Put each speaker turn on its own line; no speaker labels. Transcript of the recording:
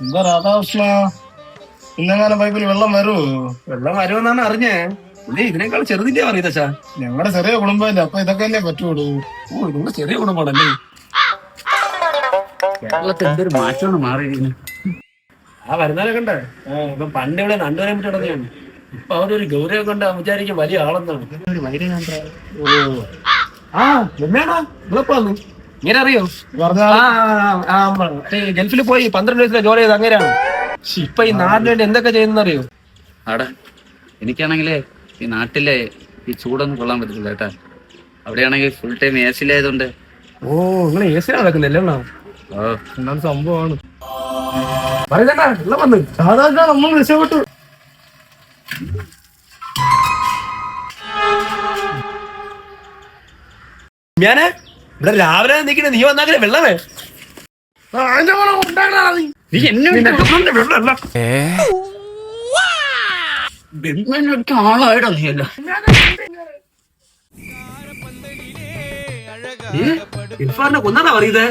എന്താ രാധാകൃഷ്ണ, ഇന്നെങ്ങാനും പൈപ്പിൽ വെള്ളം വരുമോ?
വെള്ളം വരുമെന്നാണ് അറിഞ്ഞേ. ഇല്ലേ ഇതിനേക്കാൾ ചെറുതില്ലേ പറയുന്നച്ചാ.
ഞങ്ങളുടെ ചെറിയ കുടുംബമല്ലേ, അപ്പൊ ഇതൊക്കെ അല്ലേ പറ്റുള്ളൂ.
ഓ നിങ്ങളുടെ ചെറിയ കുടുംബമാണല്ലേ.
കേരളത്തിൽ എന്തൊരു മാറ്റമാണ് മാറിയിരിക്കുന്നത്.
ആ വരുന്നാലെ കണ്ടേ, ഇപ്പൊ പണ്ട് ഇവിടെ നണ്ടുവരാൻ പറ്റി നടന്നെയാണ്. ഇപ്പൊ അവരൊരു ഗൗരവം കൊണ്ട് വിചാരിക്കും വലിയ ആളെന്നാണ്. ഓ ആ എന്നെയാണോ നിങ്ങളെപ്പോ വന്നു? ഇങ്ങനെ അറിയോ?
പറഞ്ഞാൽ
ഗൾഫിൽ പോയി 12 വയസ്സിലെ ജോലി ചെയ്ത് അങ്ങനെയാണ്. ഇപ്പൊ ഈ നാടിന് വേണ്ടി എന്തൊക്കെ ചെയ്യുന്നറിയോ?
ആടാ എനിക്കാണെങ്കിലേ ഈ നാട്ടിലെ ഈ ചൂടൊന്നും കൊള്ളാൻ പറ്റത്തില്ല കേട്ടാ. അവിടെയാണെങ്കിൽ ഫുൾ ടൈം ഏസിലായതുകൊണ്ട്.
ഓ നിങ്ങൾ എ സി നടക്കുന്നില്ലേ?
ഓ
എന്താണ് സംഭവമാണ് പറയുന്നേട്ടാ. എല്ലാം വന്ന്
രാധാകൃഷ്ണ നമ്മൾ രക്ഷപ്പെട്ടു.
ഞാന് ഇവിടെ രാവിലെ നിൽക്കണേ, നീ വന്നാക്കണേ വെള്ളമേ.
നീ എന്നെ
വെള്ളമല്ല
ആളായിടാ നീയല്ല.
ഇർഫാനെ കൊന്നാ പറയുന്നത്.